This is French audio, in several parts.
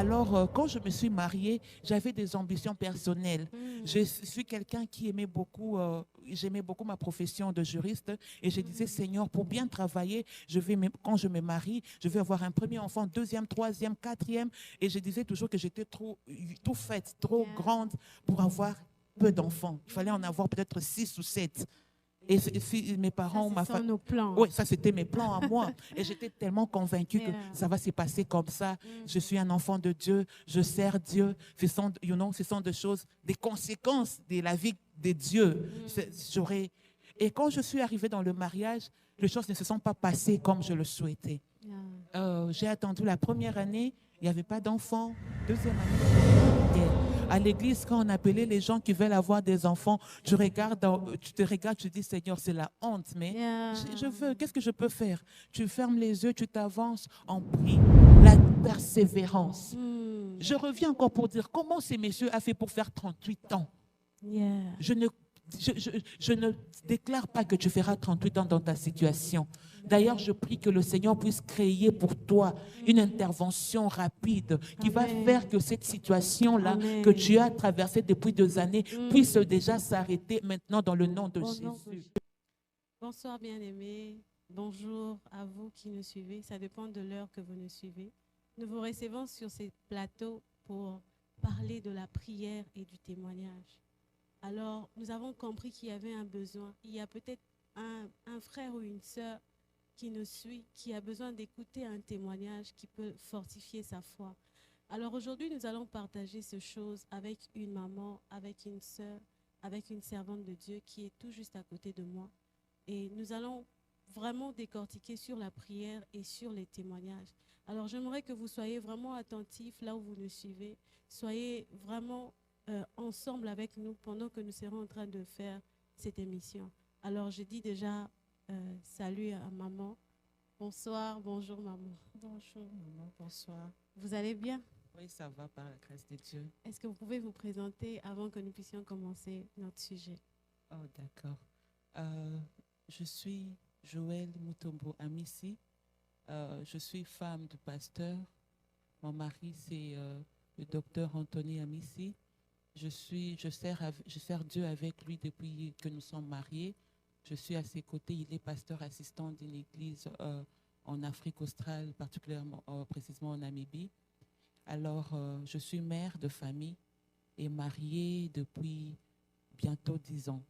Alors, quand je me suis mariée, j'avais des ambitions personnelles. Je suis quelqu'un qui aimait beaucoup, j'aimais beaucoup ma profession de juriste et je disais, Seigneur, pour bien travailler, quand je me marie, je vais avoir un premier enfant, deuxième, troisième, quatrième. Et je disais toujours que j'étais tout faite, trop grande pour avoir peu d'enfants. Il fallait en avoir peut-être 6 ou 7. Et mes parents, ça, ce sont nos plans. Oui, ça c'était mes plans à moi. Et j'étais tellement convaincue que ça va se passer comme ça. Je suis un enfant de Dieu, je sers Dieu. Ce sont des choses, des conséquences de la vie de Dieu. Et quand je suis arrivée dans le mariage, les choses ne se sont pas passées comme je le souhaitais. J'ai attendu la première année, il n'y avait pas d'enfants. Deuxième année, à l'église, quand on appelait les gens qui veulent avoir des enfants, tu te regardes, tu dis, Seigneur, c'est la honte, mais je veux, qu'est-ce que je peux faire? Tu fermes les yeux, tu t'avances, on prie. La persévérance. Je reviens encore pour dire, comment ces messieurs a fait pour faire 38 ans? Je ne déclare pas que tu feras 38 ans dans ta situation. D'ailleurs, je prie que le Seigneur puisse créer pour toi une intervention rapide qui va faire que cette situation-là que tu as traversée depuis 2 années puisse déjà s'arrêter maintenant dans le nom de Jésus. Bonsoir bien-aimés. Bonjour à vous qui nous suivez. Ça dépend de l'heure que vous nous suivez. Nous vous recevons sur ces plateaux pour parler de la prière et du témoignage. Alors, nous avons compris qu'il y avait un besoin. Il y a peut-être un frère ou une sœur qui nous suit, qui a besoin d'écouter un témoignage qui peut fortifier sa foi. Alors aujourd'hui, nous allons partager ces choses avec une maman, avec une sœur, avec une servante de Dieu qui est tout juste à côté de moi. Et nous allons vraiment décortiquer sur la prière et sur les témoignages. Alors j'aimerais que vous soyez vraiment attentifs là où vous nous suivez. Soyez vraiment ensemble avec nous pendant que nous serons en train de faire cette émission. Alors je dis déjà salut à maman. Bonsoir, bonjour maman. Bonjour maman, bonsoir. Vous allez bien? Oui, ça va par la grâce de Dieu. Est-ce que vous pouvez vous présenter avant que nous puissions commencer notre sujet? Oh, d'accord. Je suis Joëlle Mutombo Amissi. Je suis femme de pasteur. Mon mari, c'est le docteur Anthony Amissi. Je sers Dieu avec lui depuis que nous sommes mariés. Je suis à ses côtés. Il est pasteur assistant d'une église en Afrique australe, particulièrement, précisément en Namibie. Alors, je suis mère de famille et mariée depuis bientôt 10 ans.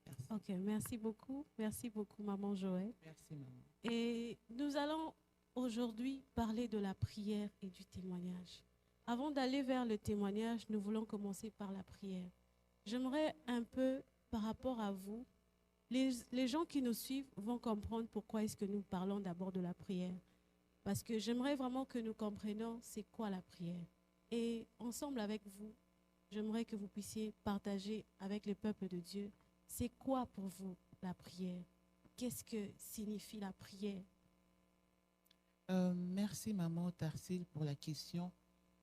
Merci. Ok, merci beaucoup. Merci beaucoup, maman Joëlle. Merci, maman. Et nous allons aujourd'hui parler de la prière et du témoignage. Avant d'aller vers le témoignage, nous voulons commencer par la prière. J'aimerais un peu, par rapport à vous, les gens qui nous suivent vont comprendre pourquoi est-ce que nous parlons d'abord de la prière. Parce que j'aimerais vraiment que nous comprenions c'est quoi la prière. Et ensemble avec vous, j'aimerais que vous puissiez partager avec le peuple de Dieu, c'est quoi pour vous la prière? Qu'est-ce que signifie la prière? Merci maman Tarsile pour la question.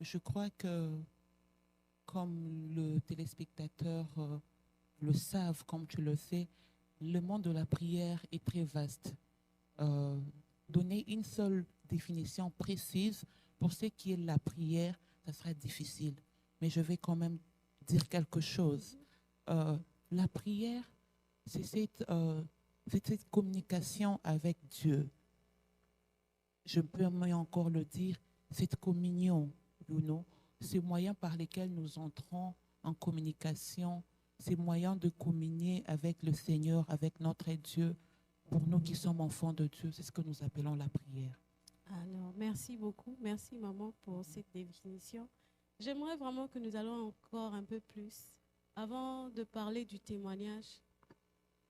Je crois que comme le téléspectateur le savent, comme tu le sais, le monde de la prière est très vaste. Donner une seule définition précise pour ce qui est la prière, ça sera difficile. Mais je vais quand même dire quelque chose. La prière, c'est cette communication avec Dieu. Je peux encore le dire, cette communion, ces moyens par lesquels nous entrons en communication, ces moyens de communier avec le Seigneur, avec notre Dieu, pour nous qui sommes enfants de Dieu, c'est ce que nous appelons la prière. Alors, merci beaucoup. Merci, maman, pour cette définition. J'aimerais vraiment que nous allons encore un peu plus. Avant de parler du témoignage,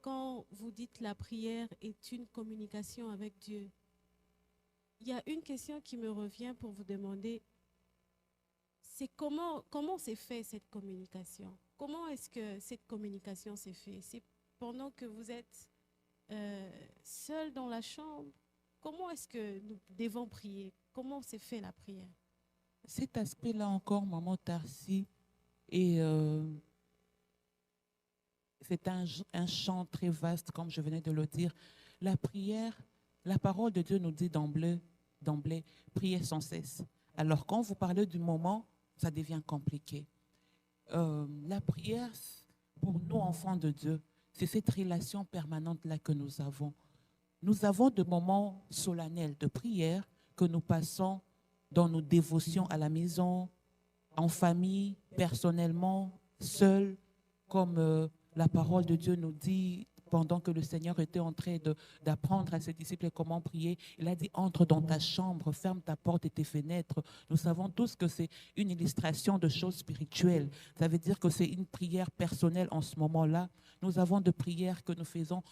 quand vous dites la prière est une communication avec Dieu, il y a une question qui me revient pour vous demander, c'est comment s'est fait cette communication? Comment est-ce que cette communication s'est faite? C'est pendant que vous êtes seul dans la chambre? Comment est-ce que nous devons prier? Comment s'est fait la prière? Cet aspect-là encore, maman Tarsi, et c'est un champ très vaste, comme je venais de le dire. La prière, la parole de Dieu nous dit d'emblée, priez sans cesse. Alors, quand vous parlez du moment, ça devient compliqué. La prière, pour nous, enfants de Dieu, c'est cette relation permanente-là que nous avons. Nous avons des moments solennels de prière que nous passons dans nos dévotions à la maison, en famille, personnellement, seuls, comme la parole de Dieu nous dit pendant que le Seigneur était en train d'apprendre à ses disciples comment prier. Il a dit, entre dans ta chambre, ferme ta porte et tes fenêtres. Nous savons tous que c'est une illustration de choses spirituelles. Ça veut dire que c'est une prière personnelle en ce moment-là. Nous avons des prières que nous faisons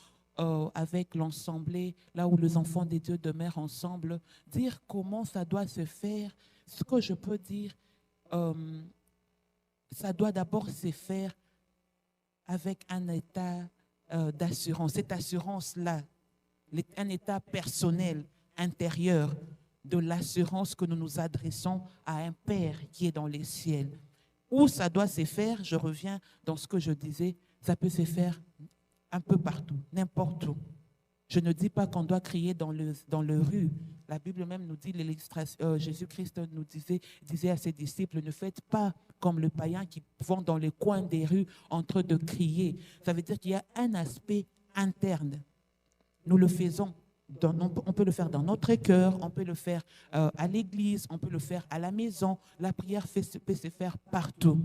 avec l'ensemble, là où les enfants des dieux demeurent ensemble. Dire comment ça doit se faire. Ce que je peux dire, ça doit d'abord se faire avec un état d'assurance. Cette assurance-là, un état personnel, intérieur, de l'assurance que nous nous adressons à un Père qui est dans les ciels. Où ça doit se faire, je reviens dans ce que je disais, ça peut se faire un peu partout, n'importe où. Je ne dis pas qu'on doit crier dans le rue. La Bible même nous dit, Jésus-Christ nous disait à ses disciples, ne faites pas comme le païen qui vont dans les coins des rues en train de crier. Ça veut dire qu'il y a un aspect interne. Nous le faisons. On peut le faire dans notre cœur, on peut le faire à l'église, on peut le faire à la maison. La prière peut se faire partout.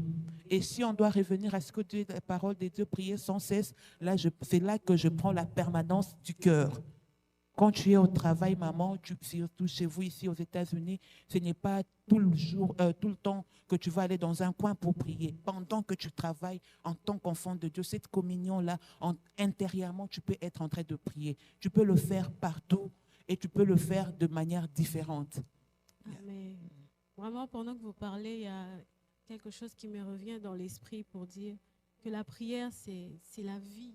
Et si on doit revenir à ce que Dieu, la parole de Dieu, prier sans cesse, c'est là que je prends la permanence du cœur. Quand tu es au travail, maman, surtout chez vous ici aux États-Unis, ce n'est pas tout le temps que tu vas aller dans un coin pour prier. Pendant que tu travailles en tant qu'enfant de Dieu, cette communion-là, intérieurement, tu peux être en train de prier. Tu peux le faire partout et tu peux le faire de manière différente. Mais vraiment, pendant que vous parlez, il y a quelque chose qui me revient dans l'esprit pour dire que la prière, c'est la vie.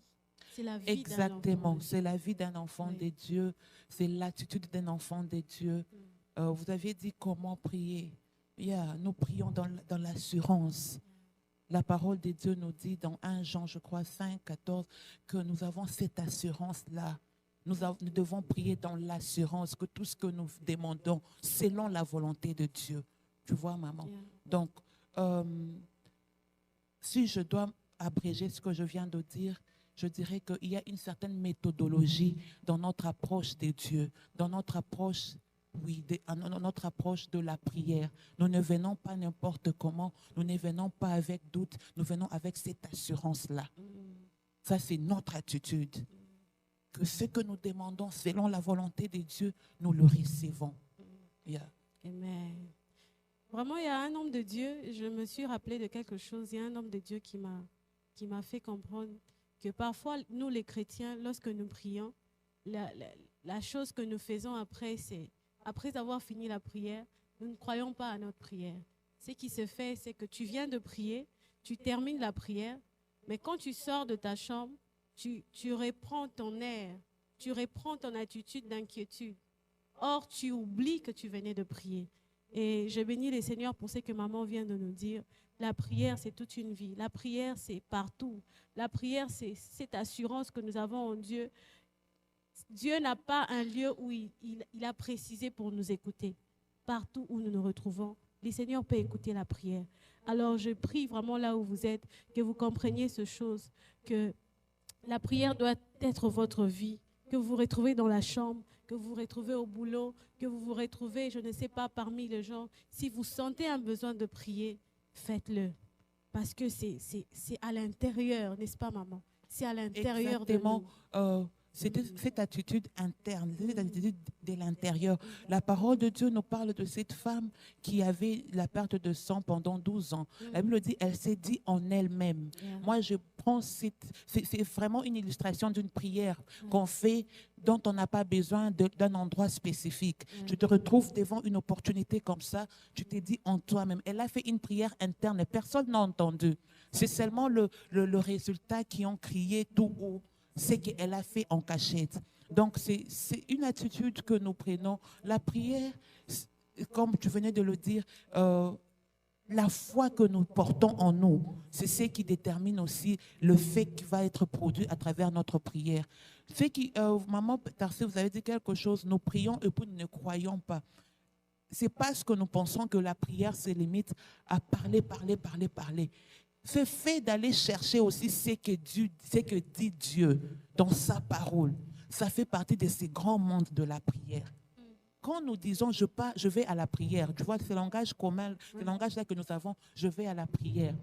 C'est la vie Exactement, c'est la vie d'un enfant de Dieu, c'est l'attitude d'un enfant de Dieu. Vous aviez dit comment prier. Nous prions dans l'assurance. La parole de Dieu nous dit dans 1 Jean, je crois, 5, 14, que nous avons cette assurance-là. Nous devons prier dans l'assurance que tout ce que nous demandons, selon la volonté de Dieu. Tu vois, maman? Donc, si je dois abréger ce que je viens de dire, je dirais qu'il y a une certaine méthodologie dans notre approche de Dieu, dans notre approche, notre approche de la prière. Nous ne venons pas n'importe comment, nous ne venons pas avec doute, nous venons avec cette assurance-là. Ça, c'est notre attitude. Que ce que nous demandons selon la volonté de Dieu, nous le recevons. Amen. Vraiment, il y a un homme de Dieu, je me suis rappelé de quelque chose, il y a un homme de Dieu qui m'a fait comprendre que parfois, nous les chrétiens, lorsque nous prions, la chose que nous faisons après, c'est, après avoir fini la prière, nous ne croyons pas à notre prière. Ce qui se fait, c'est que tu viens de prier, tu termines la prière, mais quand tu sors de ta chambre, tu reprends ton air, tu reprends ton attitude d'inquiétude. Or, tu oublies que tu venais de prier. Et je bénis le Seigneur pour ce que maman vient de nous dire. La prière, c'est toute une vie. La prière, c'est partout. La prière, c'est cette assurance que nous avons en Dieu. Dieu n'a pas un lieu où il a précisé pour nous écouter. Partout où nous nous retrouvons, le Seigneur peut écouter la prière. Alors, je prie vraiment là où vous êtes, que vous compreniez ce chose, que la prière doit être votre vie, que vous vous retrouvez dans la chambre, que vous vous retrouvez au boulot, que vous vous retrouvez, je ne sais pas, parmi les gens. Si vous sentez un besoin de prier, faites-le. Parce que c'est à l'intérieur, n'est-ce pas, maman? C'est à l'intérieur de nous. C'est cette attitude interne, cette attitude de l'intérieur. La parole de Dieu nous parle de cette femme qui avait la perte de sang pendant 12 ans. La Bible dit, elle s'est dit en elle-même. Moi, je prends c'est vraiment une illustration d'une prière qu'on fait dont on n'a pas besoin d'un endroit spécifique. Tu te retrouves devant une opportunité comme ça, tu te dis en toi-même. Elle a fait une prière interne, personne n'a entendu. C'est seulement le résultat qui ont crié tout haut. C'est qu'elle a fait en cachette. Donc, c'est une attitude que nous prenons. La prière, comme tu venais de le dire, la foi que nous portons en nous, c'est ce qui détermine aussi le fait qui va être produit à travers notre prière. Maman Tarcé, vous avez dit quelque chose, nous prions et puis nous ne croyons pas. c'est parce que nous pensons que la prière se limite à parler, parler, parler, parler. Ce fait d'aller chercher aussi ce que dit Dieu dans sa parole, ça fait partie de ces grands mondes de la prière. Quand nous disons je vais à la prière, tu vois, ce langage commun, ce langage-là que nous avons, je vais à la prière,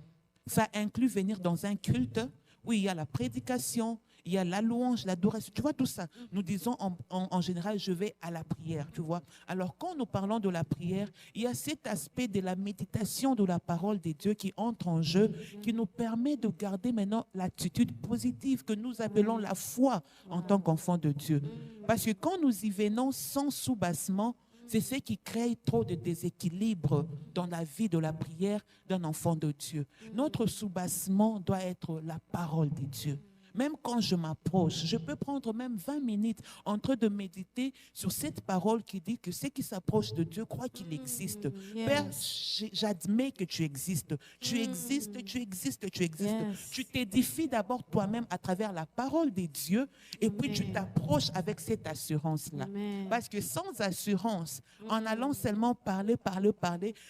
ça inclut venir dans un culte. Oui, il y a la prédication, il y a la louange, l'adoration, tu vois tout ça. Nous disons en général, je vais à la prière, tu vois. Alors, quand nous parlons de la prière, il y a cet aspect de la méditation de la parole de Dieu qui entre en jeu, qui nous permet de garder maintenant l'attitude positive que nous appelons la foi en tant qu'enfant de Dieu. Parce que quand nous y venons sans soubassement, c'est ce qui crée trop de déséquilibre dans la vie de la prière d'un enfant de Dieu. Notre soubassement doit être la parole de Dieu. Même quand je m'approche, je peux prendre même 20 minutes en train de méditer sur cette parole qui dit que ceux qui s'approchent de Dieu croient qu'il existe. Yes. Père, j'admets que tu existes. Tu existes, tu existes, tu existes. Yes. Tu t'édifies d'abord toi-même à travers la parole de Dieu et puis tu t'approches avec cette assurance-là. Amen. Parce que sans assurance, en allant seulement parler,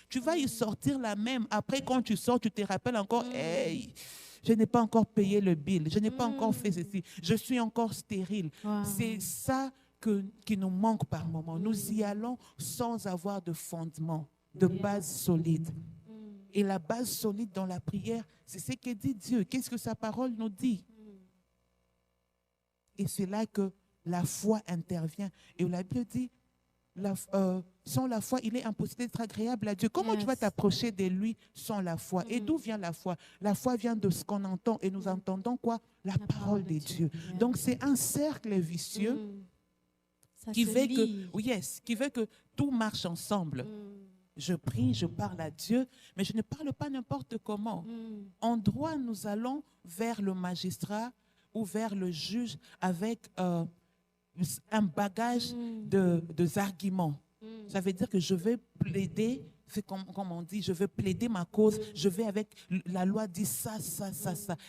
tu vas y sortir la même. Après, quand tu sors, tu te rappelles encore, hey, je n'ai pas encore payé le bill, je n'ai pas encore fait ceci, je suis encore stérile. Wow. C'est ça qui nous manque par moment. Nous y allons sans avoir de fondement, de base solide. Et la base solide dans la prière, c'est ce que dit Dieu. Qu'est-ce que sa parole nous dit? Et c'est là que la foi intervient. Et la Bible dit, sans la foi, il est impossible d'être agréable à Dieu. Comment tu vas t'approcher de lui sans la foi? Et d'où vient la foi? La foi vient de ce qu'on entend. Et nous entendons quoi? La parole de Dieu. Donc c'est un cercle vicieux qui veut que tout marche ensemble. Je prie, je parle à Dieu, mais je ne parle pas n'importe comment. En droit, nous allons vers le magistrat ou vers le juge avec un bagage de arguments. Ça veut dire que je vais plaider, c'est comme on dit, je vais plaider ma cause, je vais avec la loi dit ça.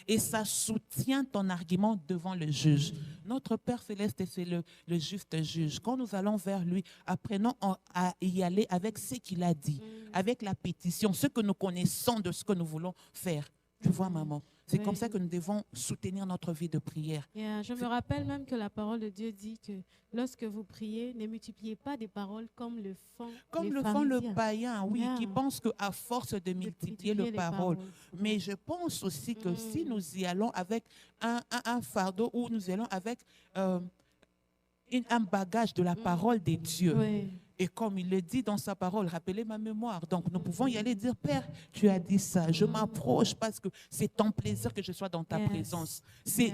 Et ça soutient ton argument devant le juge. Notre Père Céleste, c'est le juste juge. Quand nous allons vers lui, apprenons à y aller avec ce qu'il a dit, avec la pétition, ce que nous connaissons de ce que nous voulons faire. Tu vois, maman? C'est comme ça que nous devons soutenir notre vie de prière. Je me rappelle même que la parole de Dieu dit que lorsque vous priez, ne multipliez pas des paroles comme le font le païen, oui, qui pense qu'à force de multiplier les paroles. Mais je pense aussi que si nous y allons avec un fardeau ou nous y allons avec un bagage de la parole de Dieu, et comme il le dit dans sa parole, rappelez ma mémoire. Donc nous pouvons y aller dire, Père, tu as dit ça. Je m'approche parce que c'est ton plaisir que je sois dans ta présence. C'est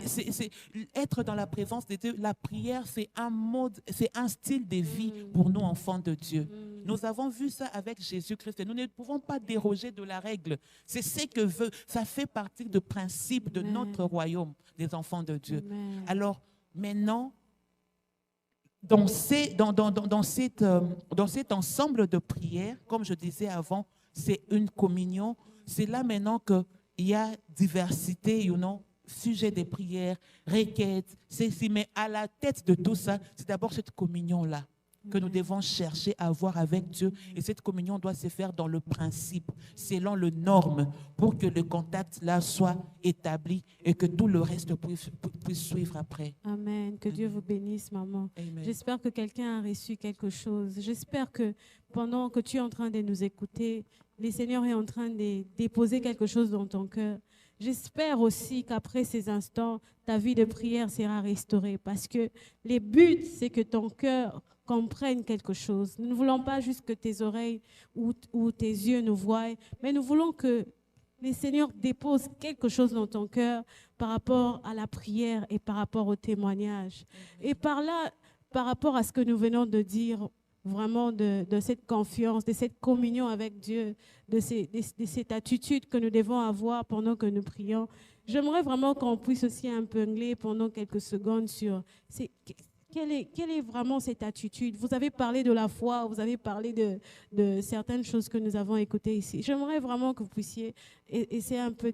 être dans la présence de Dieu. La prière, c'est un mode, c'est un style de vie pour nous, enfants de Dieu. Nous avons vu ça avec Jésus-Christ. Nous ne pouvons pas déroger de la règle. C'est ce que veut. Ça fait partie du principe de notre royaume des enfants de Dieu. Alors maintenant, dans cet ensemble de prières, comme je disais avant, c'est une communion. C'est là maintenant qu'il y a diversité, sujet des prières, requêtes, mais à la tête de tout ça, c'est d'abord cette communion-là que nous devons chercher à avoir avec Dieu. Et cette communion doit se faire dans le principe, selon les normes, pour que le contact là soit établi et que tout le reste puisse suivre après. Amen. Que Dieu vous bénisse, maman. J'espère que quelqu'un a reçu quelque chose. J'espère que pendant que tu es en train de nous écouter, le Seigneur est en train de déposer quelque chose dans ton cœur. J'espère aussi qu'après ces instants, ta vie de prière sera restaurée parce que le but, c'est que ton cœur comprenne quelque chose. Nous ne voulons pas juste que tes oreilles ou tes yeux nous voient, mais nous voulons que le Seigneur dépose quelque chose dans ton cœur par rapport à la prière et par rapport au témoignage. Et par là, par rapport à ce que nous venons de dire, vraiment de cette confiance, de cette communion avec Dieu, de cette attitude que nous devons avoir pendant que nous prions. J'aimerais vraiment qu'on puisse aussi épingler pendant quelques secondes sur quelle est vraiment cette attitude. Vous avez parlé de la foi, vous avez parlé de certaines choses que nous avons écoutées ici. J'aimerais vraiment que vous puissiez essayer un peu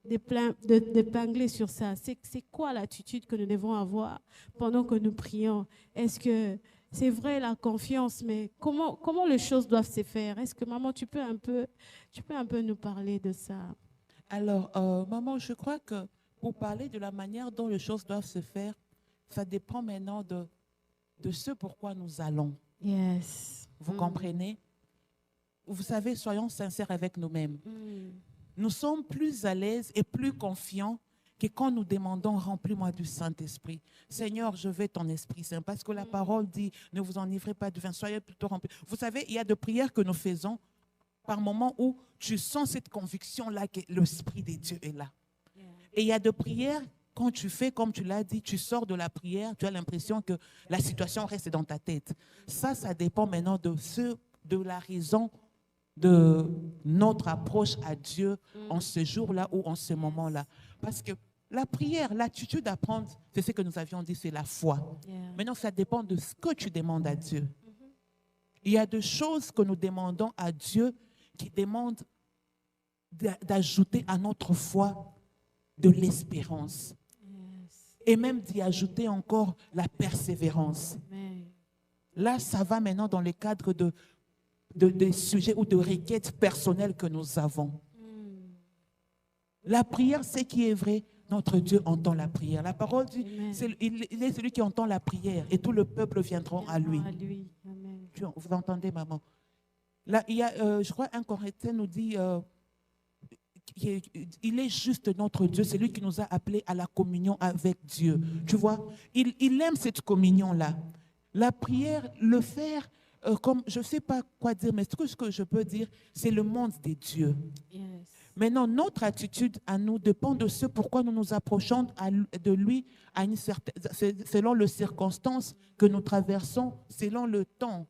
d'épingler sur ça. C'est quoi l'attitude que nous devons avoir pendant que nous prions? Est-ce que c'est vrai la confiance, mais comment les choses doivent se faire? Est-ce que maman, tu peux un peu nous parler de ça? Alors, maman, je crois que pour parler de la manière dont les choses doivent se faire, ça dépend maintenant de ce pourquoi nous allons. Yes. Vous comprenez? Vous savez, soyons sincères avec nous-mêmes. Nous sommes plus à l'aise et plus confiants que quand nous demandons « Remplis-moi du Saint-Esprit ». Seigneur, je veux ton Esprit Saint. Parce que la parole dit « Ne vous enivrez pas du vin, soyez plutôt remplis ». Vous savez, il y a des prières que nous faisons par moments où tu sens cette conviction-là que l'Esprit de Dieu est là. Et il y a des prières, quand tu fais, comme tu l'as dit, tu sors de la prière, tu as l'impression que la situation reste dans ta tête. Ça dépend maintenant de la raison de notre approche à Dieu en ce jour-là ou en ce moment-là. Parce que la prière, l'attitude à prendre, c'est ce que nous avions dit, c'est la foi. Maintenant, ça dépend de ce que tu demandes à Dieu. Il y a des choses que nous demandons à Dieu qui demandent d'ajouter à notre foi de l'espérance. Et même d'y ajouter encore la persévérance. Là, ça va maintenant dans le cadre de sujets ou de requêtes personnelles que nous avons. La prière, c'est qui est vrai. Notre Dieu entend la prière. La parole dit, il est celui qui entend la prière et tout le peuple viendront à lui. Amen. Vous entendez, maman? Là, il y a, je crois, un Corinthien nous dit, il est juste notre Dieu, c'est lui qui nous a appelés à la communion avec Dieu. Tu vois, il aime cette communion-là. La prière, le faire, comme je ne sais pas quoi dire, mais ce que je peux dire, c'est le monde des dieux. Yes. Maintenant, notre attitude à nous dépend de ce pourquoi nous nous approchons de lui à une selon les circonstances que nous traversons, selon le temps.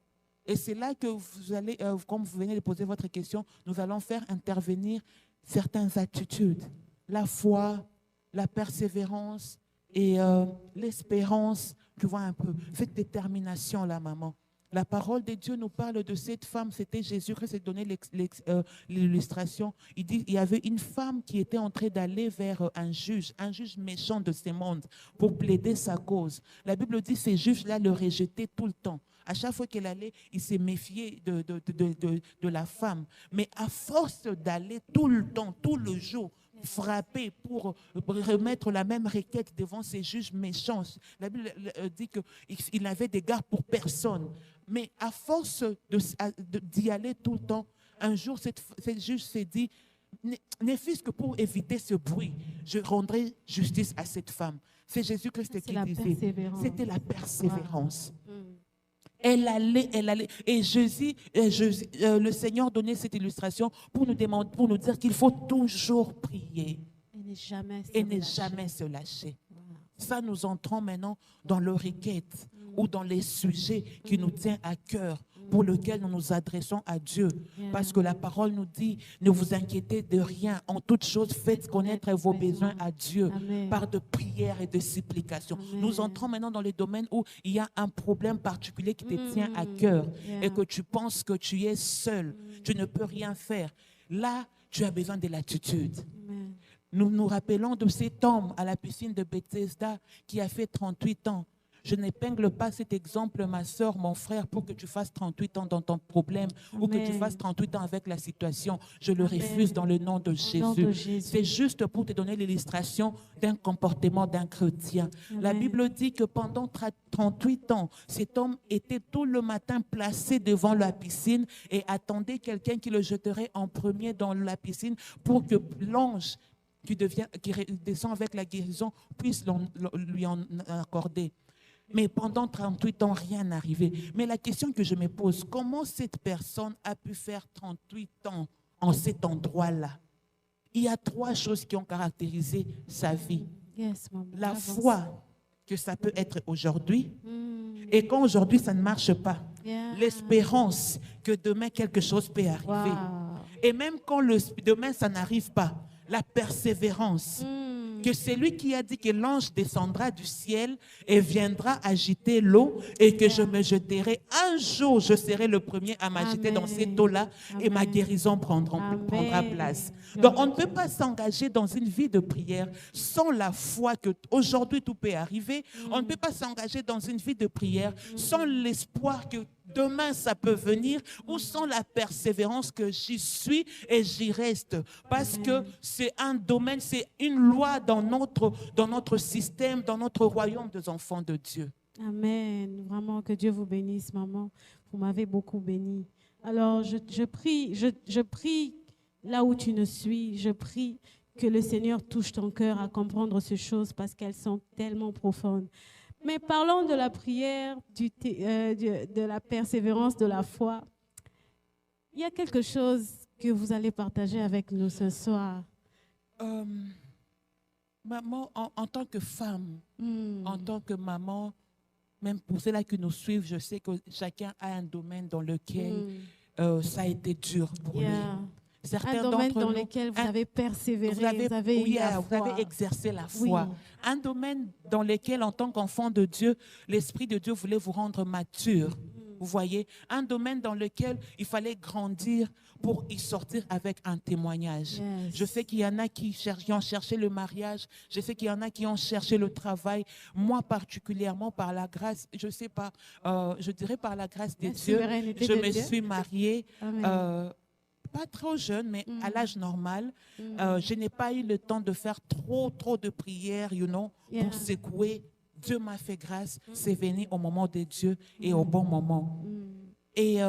Et c'est là que vous allez, comme vous venez de poser votre question, nous allons faire intervenir certaines attitudes. La foi, la persévérance et l'espérance, tu vois un peu, cette détermination-là, maman. La parole de Dieu nous parle de cette femme, c'était Jésus-Christ, c'est donné l'illustration. Il dit il y avait une femme qui était en train d'aller vers un juge méchant de ce monde, pour plaider sa cause. La Bible dit que ces juges-là le rejetaient tout le temps. À chaque fois qu'elle allait, il s'est méfié de la femme. Mais à force d'aller tout le temps, tout le jour, frapper pour remettre la même requête devant ces juges méchants. La Bible dit qu'il n'avait d'égard pour personne. Mais à force d'y aller tout le temps, un jour, cette juge s'est dit, ne fût-ce que pour éviter ce bruit, je rendrai justice à cette femme. C'est Jésus-Christ qui disait. C'était la persévérance. Wow. Elle allait. Et le Seigneur donnait cette illustration pour nous dire qu'il faut toujours prier. Et ne jamais se lâcher. Wow. Ça, nous entrons maintenant dans le requête ou dans les sujets qui nous tiennent à cœur, pour lesquels nous nous adressons à Dieu. Parce que la parole nous dit, ne vous inquiétez de rien. En toute chose, faites connaître vos besoins à Dieu. Amen. Par de prières et de supplications. Amen. Nous entrons maintenant dans les domaines où il y a un problème particulier qui te tient à cœur et que tu penses que tu es seul. Tu ne peux rien faire. Là, tu as besoin de l'attitude. Nous nous rappelons de cet homme à la piscine de Bethesda qui a fait 38 ans. Je n'épingle pas cet exemple, ma soeur, mon frère, pour que tu fasses 38 ans dans ton problème. Amen. Ou que tu fasses 38 ans avec la situation. Je le refuse dans le nom de Jésus. C'est juste pour te donner l'illustration d'un comportement d'un chrétien. Amen. La Bible dit que pendant 38 ans, cet homme était tout le matin placé devant la piscine et attendait quelqu'un qui le jetterait en premier dans la piscine pour que l'ange qui descend avec la guérison puisse lui en accorder. Mais pendant 38 ans, rien n'arrivait. Mais la question que je me pose, comment cette personne a pu faire 38 ans en cet endroit-là? Il y a 3 choses qui ont caractérisé sa vie. Yes, la foi, que ça peut être aujourd'hui, et quand aujourd'hui ça ne marche pas. Yeah. L'espérance que demain quelque chose peut arriver. Wow. Et même quand demain ça n'arrive pas, la persévérance. que c'est lui qui a dit que l'ange descendra du ciel et viendra agiter l'eau et que je me jeterai. Un jour, je serai le premier à m'agiter dans cette eau-là et ma guérison prendra place. Donc, on ne peut pas s'engager dans une vie de prière sans la foi que aujourd'hui tout peut arriver. On ne peut pas s'engager dans une vie de prière sans l'espoir que demain ça peut venir, ou sans la persévérance que j'y suis et j'y reste. Parce que c'est un domaine, c'est une loi dans notre système, dans notre royaume des enfants de Dieu. Amen. Vraiment, que Dieu vous bénisse, maman. Vous m'avez beaucoup béni. Alors, je prie là où tu nous suis. Je prie que le Seigneur touche ton cœur à comprendre ces choses parce qu'elles sont tellement profondes. Mais parlons de la prière, de la persévérance, de la foi. Il y a quelque chose que vous allez partager avec nous ce soir. Maman, en tant que femme, en tant que maman, même pour ceux-là qui nous suivent, je sais que chacun a un domaine dans lequel ça a été dur pour lui. Un domaine dans lequel vous avez persévéré, vous avez exercé la foi. Oui. Un domaine dans lequel, en tant qu'enfant de Dieu, l'Esprit de Dieu voulait vous rendre mature. Vous voyez, un domaine dans lequel il fallait grandir pour y sortir avec un témoignage. Yes. Je sais qu'il y en a qui ont cherché le mariage, je sais qu'il y en a qui ont cherché le travail. Moi particulièrement, par la grâce, je sais pas, je dirais par la grâce de Dieu, je me suis mariée. Pas trop jeune, mais à l'âge normal. Je n'ai pas eu le temps de faire trop de prières, pour secouer. Dieu m'a fait grâce. C'est venu au moment de Dieu et au bon moment. Et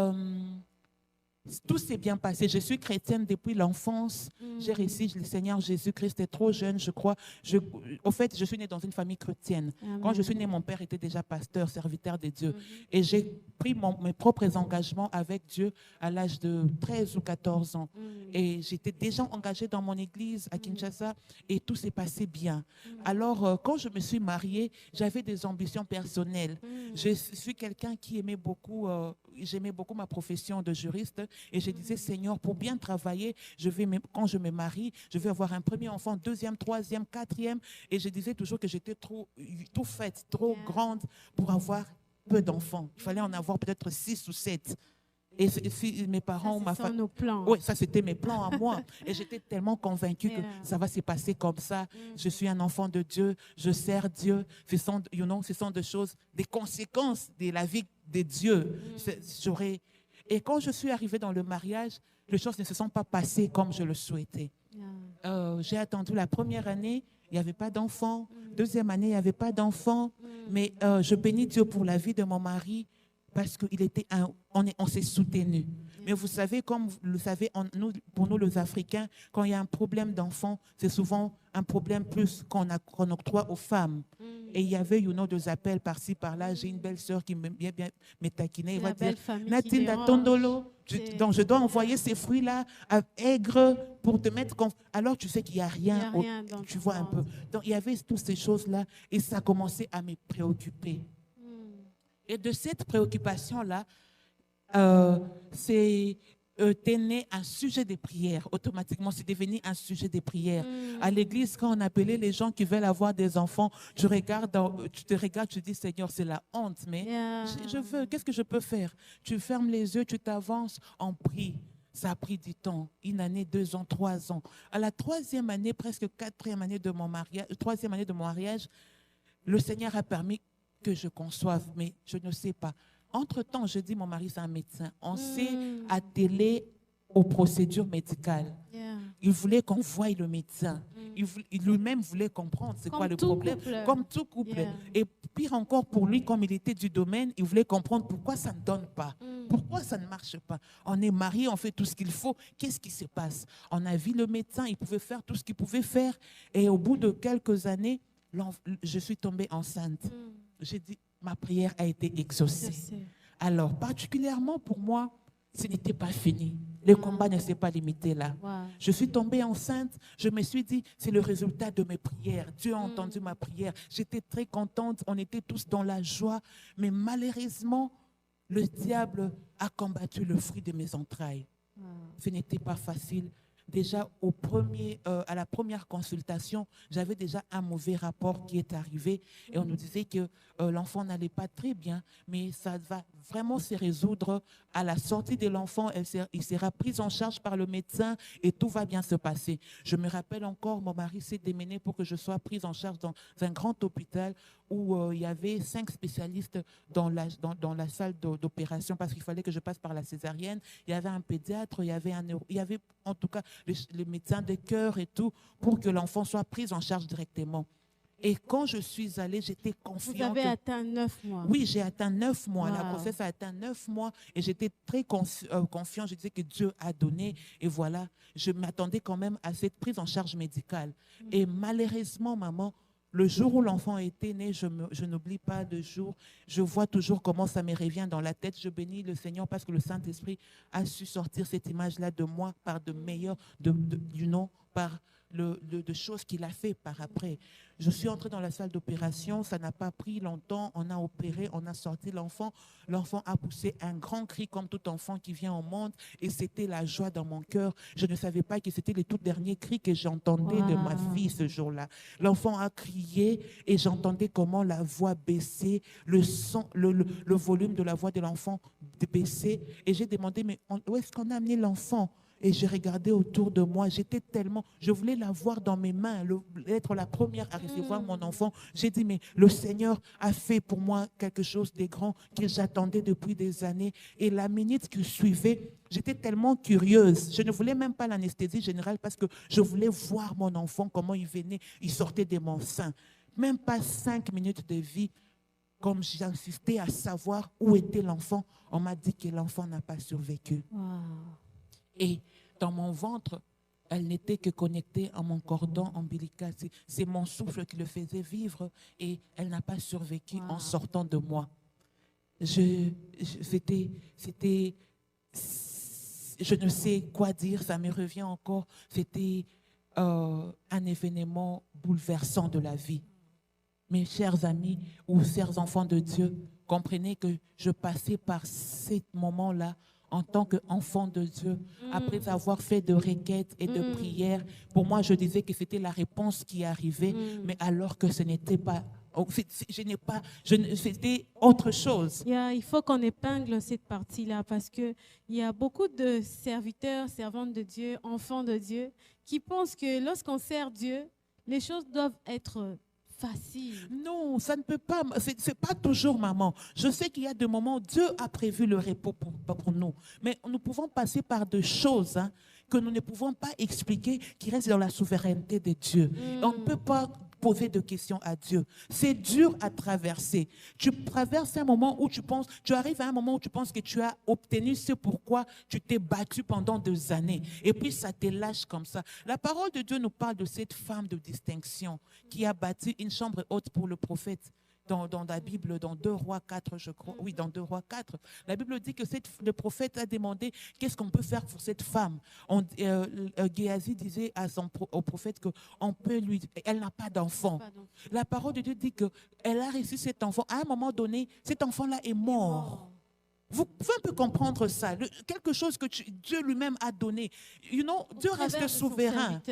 tout s'est bien passé. Je suis chrétienne depuis l'enfance. J'ai reçu le Seigneur Jésus-Christ. J'étais trop jeune, je crois. Au fait, je suis née dans une famille chrétienne. Amen. Quand je suis née, mon père était déjà pasteur, serviteur de Dieu. Et j'ai pris mes propres engagements avec Dieu à l'âge de 13 ou 14 ans. Et j'étais déjà engagée dans mon église à Kinshasa et tout s'est passé bien. Alors, quand je me suis mariée, j'avais des ambitions personnelles. Je suis quelqu'un qui aimait beaucoup, j'aimais beaucoup ma profession de juriste. Et je disais, Seigneur, pour bien travailler, quand je me marie, je vais avoir un premier enfant, deuxième, troisième, quatrième. Et je disais toujours que j'étais trop faite, trop grande pour avoir peu d'enfants. Il fallait en avoir peut-être 6 ou 7. Et si mes parents ou ma famille. Nos plans. Oui, ça c'était mes plans à moi. Et j'étais tellement convaincue que ça va se passer comme ça. Je suis un enfant de Dieu, je sers Dieu. Ce sont des choses, des conséquences de la vie de Dieu. Et quand je suis arrivée dans le mariage, les choses ne se sont pas passées comme je le souhaitais. J'ai attendu la première année, il n'y avait pas d'enfant. Deuxième année, il n'y avait pas d'enfant. Mais je bénis Dieu pour la vie de mon mari parce qu'on s'est soutenus. Mais vous savez, comme vous le savez, pour nous les Africains, quand il y a un problème d'enfant, c'est souvent un problème plus qu'on octroie aux femmes. Et il y avait des appels par-ci, par-là. J'ai une belle sœur qui me taquinait. Elle va dire, Natine Tondolo, donc je dois envoyer ces fruits-là aigres pour te mettre... Alors tu sais qu'il n'y a rien. Tu vois un peu. Donc il y avait toutes ces choses-là et ça a commencé à me préoccuper. Et de cette préoccupation-là, t'es né un sujet de prière. Automatiquement, c'est devenu un sujet de prière. À l'église, quand on appelait les gens qui veulent avoir des enfants, tu te regardes, tu dis, Seigneur, c'est la honte, mais je veux, qu'est-ce que je peux faire? Tu fermes les yeux, tu t'avances, on prie. Ça a pris du temps, 1 année, 2 ans, 3 ans. À la 3e année, presque 4e année de mon mariage, 3e année de mon mariage, le Seigneur a permis que je conçoive, mais je ne sais pas. Entre-temps, je dis, mon mari, c'est un médecin. On s'est attelé aux procédures médicales. Il voulait qu'on voie le médecin. Il lui-même voulait comprendre c'est quoi le problème. Comme tout couple. Et pire encore pour lui, comme il était du domaine, il voulait comprendre pourquoi ça ne donne pas. Pourquoi ça ne marche pas. On est mariés, on fait tout ce qu'il faut. Qu'est-ce qui se passe? On a vu le médecin, il pouvait faire tout ce qu'il pouvait faire. Et au bout de quelques années, je suis tombée enceinte. J'ai dit, ma prière a été exaucée. Alors, particulièrement pour moi, ce n'était pas fini. Le combat ne s'est pas limité là. Je suis tombée enceinte. Je me suis dit, c'est le résultat de mes prières. Dieu a entendu ma prière. J'étais très contente. On était tous dans la joie. Mais malheureusement, le diable a combattu le fruit de mes entrailles. Ce n'était pas facile déjà à la première consultation, j'avais déjà un mauvais rapport qui est arrivé et on nous disait que l'enfant n'allait pas très bien, mais ça va vraiment se résoudre à la sortie de l'enfant. Il sera pris en charge par le médecin et tout va bien se passer. Je me rappelle encore, mon mari s'est démené pour que je sois prise en charge dans un grand hôpital où il y avait 5 spécialistes dans la salle d'opération parce qu'il fallait que je passe par la césarienne. Il y avait un pédiatre, il y avait en tout cas les médecins de cœur et tout pour que l'enfant soit pris en charge directement. Et quand je suis allée, j'étais confiante. Vous avez atteint 9 mois. Oui, j'ai atteint 9 mois. Wow. La grossesse a atteint 9 mois et j'étais très confiante. Je disais que Dieu a donné. Et voilà, je m'attendais quand même à cette prise en charge médicale. Et malheureusement, maman, le jour où l'enfant était né, je n'oublie pas de jour. Je vois toujours comment ça me revient dans la tête. Je bénis le Seigneur parce que le Saint-Esprit a su sortir cette image-là de moi par de meilleurs, par de choses qu'il a fait par après. Je suis entrée dans la salle d'opération, ça n'a pas pris longtemps, on a opéré, on a sorti l'enfant. L'enfant a poussé un grand cri comme tout enfant qui vient au monde et c'était la joie dans mon cœur. Je ne savais pas que c'était les tout derniers cris que j'entendais de ma fille ce jour-là. L'enfant a crié et j'entendais comment la voix baissait, le son, le volume de la voix de l'enfant baissait et j'ai demandé, mais où est-ce qu'on a amené l'enfant ? Et j'ai regardé autour de moi, je voulais la voir dans mes mains, être la première à recevoir mon enfant. J'ai dit, mais le Seigneur a fait pour moi quelque chose de grand que j'attendais depuis des années. Et la minute qui suivait, j'étais tellement curieuse. Je ne voulais même pas l'anesthésie générale parce que je voulais voir mon enfant, comment il venait, il sortait de mon sein. Même pas 5 minutes de vie. Comme j'insistais à savoir où était l'enfant, on m'a dit que l'enfant n'a pas survécu. Wow. Et dans mon ventre, elle n'était que connectée à mon cordon ombilical. C'est mon souffle qui le faisait vivre et elle n'a pas survécu en sortant de moi. Je ne sais quoi dire, ça me revient encore. C'était un événement bouleversant de la vie. Mes chers amis ou chers enfants de Dieu, comprenez que je passais par ces moments-là en tant qu'enfant de Dieu, après avoir fait de requêtes et de prières. Pour moi, je disais que c'était la réponse qui arrivait, mais alors que ce n'était pas, c'était autre chose. Il faut qu'on épingle cette partie-là parce qu'il y a beaucoup de serviteurs, servantes de Dieu, enfants de Dieu, qui pensent que lorsqu'on sert Dieu, les choses doivent être facile. Non, ça ne peut pas. C'est pas toujours, maman. Je sais qu'il y a des moments où Dieu a prévu le repos pour nous. Mais nous pouvons passer par des choses que nous ne pouvons pas expliquer, qui restent dans la souveraineté de Dieu. On ne peut pas poser de questions à Dieu. C'est dur à traverser. Tu traverses un moment où tu arrives à un moment où tu penses que tu as obtenu ce pourquoi tu t'es battu pendant des années. Et puis ça te lâche comme ça. La parole de Dieu nous parle de cette femme de distinction qui a bâti une chambre haute pour le prophète. Dans la Bible, dans 2 Rois 4, je crois. Oui, dans 2 Rois 4. La Bible dit que le prophète a demandé qu'est-ce qu'on peut faire pour cette femme. Géasi disait au prophète elle n'a pas d'enfant. La parole de Dieu dit qu'elle a reçu cet enfant. À un moment donné, cet enfant-là est mort. Vous pouvez un peu comprendre ça. Quelque chose que Dieu lui-même a donné. Dieu reste souverain.